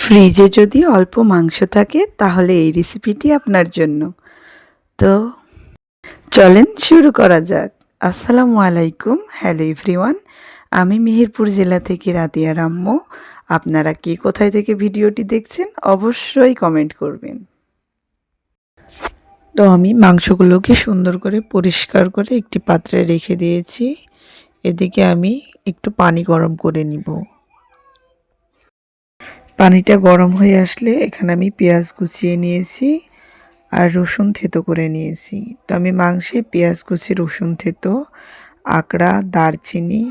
ফ্রিজে যদি অল্প মাংস থাকে তাহলে এই রেসিপিটি আপনার জন্য। তো চলেন শুরু করা যাক। আসসালামু আলাইকুম, হ্যালো এভরিওয়ান। আমি মেহেরপুর জেলা থেকে রাদিয়া রাম্মু। আপনারা কে কোথায় থেকে ভিডিওটি দেখছেন অবশ্যই কমেন্ট করবেন। তো আমি মাংসগুলোকে সুন্দর করে পরিষ্কার করে একটি পাত্রে রেখে দিয়েছি। এদিকে আমি একটু পানি গরম করে নিব। পানিটা গরম হয়ে আসলে এখানে আমি পেঁয়াজ কুচিয়ে নিয়েছি আর রসুন থেতো করে নিয়েছি। তো আমি মাংসে পেঁয়াজ কুচি, রসুন থেতো, আকড়া, দারচিনি,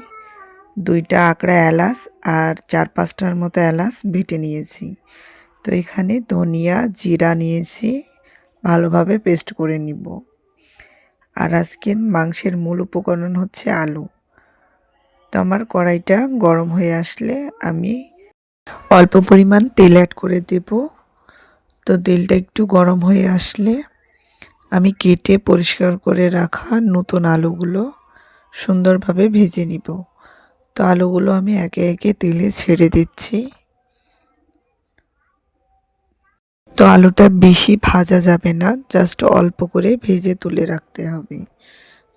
2টা আকড়া এলাচ আর 4-5টার মতো এলাচ বেটে নিয়েছি। তো এখানে ধনিয়া, জিরা নিয়েছি, ভালোভাবে পেস্ট করে নিব। আর আজকের মাংসের মূল উপকরণ হচ্ছে আলু। তো আমার কড়াইটা গরম হয়ে আসলে আমি অল্প পরিমাণ তেল অ্যাড করে দেব। তো তেলটা একটু গরম হয়ে আসলে আমি কেটে পরিষ্কার করে রাখা নতুন আলুগুলো সুন্দরভাবে ভেজে নিব। তো আলুগুলো আমি একে একে তেলে ছেড়ে দিচ্ছি। তো আলুটা বেশি ভাজা যাবে না, জাস্ট অল্প করে ভেজে তুলে রাখতে হবে।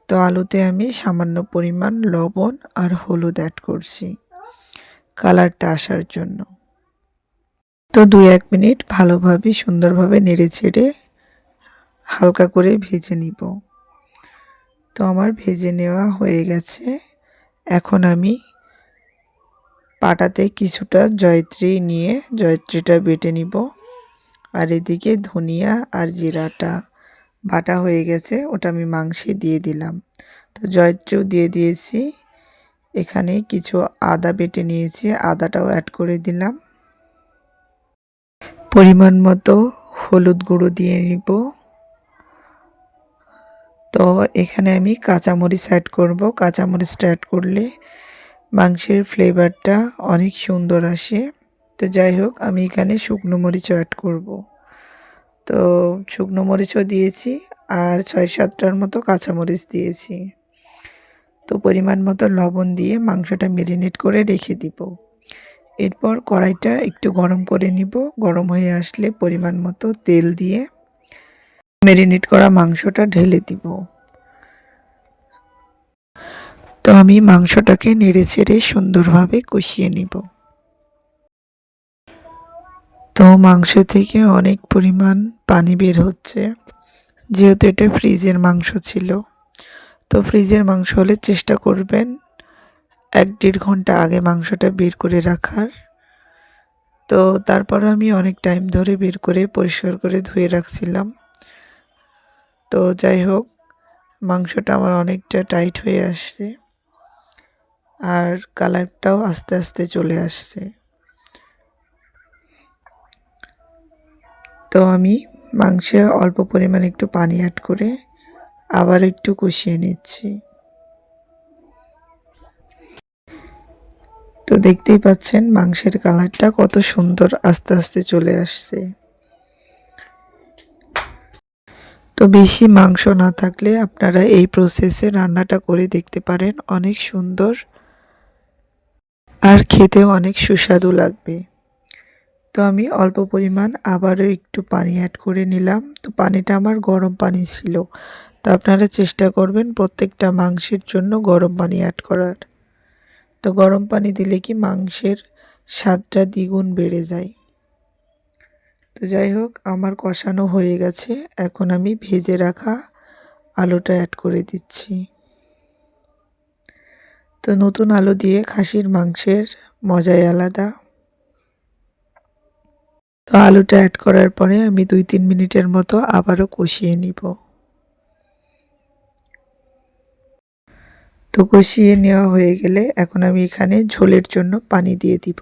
তো আলুতে আমি সামান্য পরিমাণ লবণ আর হলুদ অ্যাড করছি কালারটা আসার জন্য। তো 2-1 মিনিট ভালোভাবে সুন্দরভাবে নেড়ে চেড়ে হালকা করে ভেজে নিব। তো আমার ভেজে নেওয়া হয়ে গেছে। এখন আমি পাটাতে কিছুটা জয়িত্রী নিয়ে জয়িত্রীটা বেটে নিব। আর এদিকে ধনিয়া আর জিরাটা বাটা হয়ে গেছে, ওটা আমি মাংসে দিয়ে দিলাম। তো জয়িত্রীও দিয়ে দিয়েছি। এখানে কিছু আদা বেটে নিয়েছি, আদাটাও অ্যাড করে দিলাম। পরিমাণ মতো হলুদ গুঁড়ো দিয়ে নিব। তো এখানে আমি কাঁচামরিচ অ্যাড করব। কাঁচামরিচটা অ্যাড করলে মাংসের ফ্লেভারটা অনেক সুন্দর আসে। তো যাই হোক, আমি এখানে শুকনো মরিচও অ্যাড করব। তো শুকনো মরিচও দিয়েছি আর 6-7টার মতো কাঁচামরিচ দিয়েছি। তো পরিমাণ মতো লবণ দিয়ে মাংসটা ম্যারিনেট করে রেখে দিব। এরপর কড়াইটা একটু গরম করে নিব। গরম হয়ে আসলে পরিমাণ মতো তেল দিয়ে ম্যারিনেট করা মাংসটা ঢেলে দিব। তো আমি মাংসটাকে নেড়ে চেড়ে সুন্দরভাবে কষিয়ে নিব। তো মাংস থেকে অনেক পরিমাণ পানি বের হচ্ছে, যেহেতু এটা ফ্রিজের মাংস ছিল। তো ফ্রিজের মাংস হলে চেষ্টা করবেন 1-1.5 ঘন্টা আগে মাংসটা বের করে রাখার। তো তারপর আমি অনেক টাইম ধরে বের করে পরিষ্কার করে ধুয়ে রাখছিলাম। তো যাই হোক, মাংসটা আমার অনেকটা টাইট হয়ে আসছে আর কালারটাও আস্তে আস্তে চলে আসছে। তো আমি মাংসে অল্প পরিমাণে একটু পানি অ্যাড করে আবার একটু কষিয়ে নিচ্ছি। তো দেখতেই পাচ্ছেন মাংসের কালারটা কত সুন্দর আস্তে আস্তে চলে আসছে। তো বেশি মাংস না থাকলে আপনারা এই প্রসেসে রান্নাটা করে দেখতে পারেন, অনেক সুন্দর আর খেতেও অনেক সুস্বাদু লাগবে। তো আমি অল্প পরিমাণ আবারও একটু পানি অ্যাড করে নিলাম। তো পানিটা আমার গরম পানি ছিল। তো আপনারা চেষ্টা করবেন প্রত্যেকটা মাংসের জন্য গরম পানি অ্যাড করার। তো গরম পানি দিলে কি মাংসের স্বাদটা দ্বিগুণ বেড়ে যায়। তো যাই হোক, আমার কষানো হয়ে গেছে। এখন আমি ভেজে রাখা আলুটা অ্যাড করে দিচ্ছি। তো নতুন আলু দিয়ে খাসির মাংসের মজাই আলাদা। তো আলুটা অ্যাড করার পরে আমি 2-3 মিনিটের মতো আবারও কষিয়ে নিব। তো কষিয়ে নেওয়া হয়ে গেলে এখন আমি এখানে ঝোলের জন্য পানি দিয়ে দিব।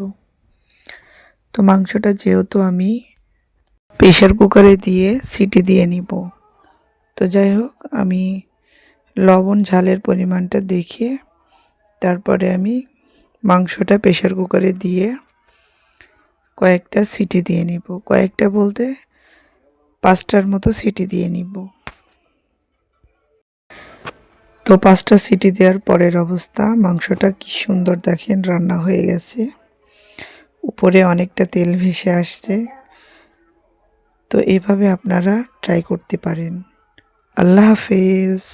তো মাংসটা যেহেতু আমি প্রেসার কুকারে দিয়ে সিটি দিয়ে নিব। তো যাই হোক, আমি লবণ ঝালের পরিমাণটা দেখে তারপরে আমি মাংসটা প্রেসার কুকারে দিয়ে কয়েকটা সিটি দিয়ে নিব। কয়েকটা বলতে 5টার মতো সিটি দিয়ে নিব। তো 5টা সিটি দেওয়ার পরের অবস্থা, মাংসটা কি সুন্দর দেখেন রান্না হয়ে গেছে। উপরে অনেকটা তেল ভেসে আসছে। তো এভাবে আপনারা ট্রাই করতে পারেন। আল্লাহ হাফেজ।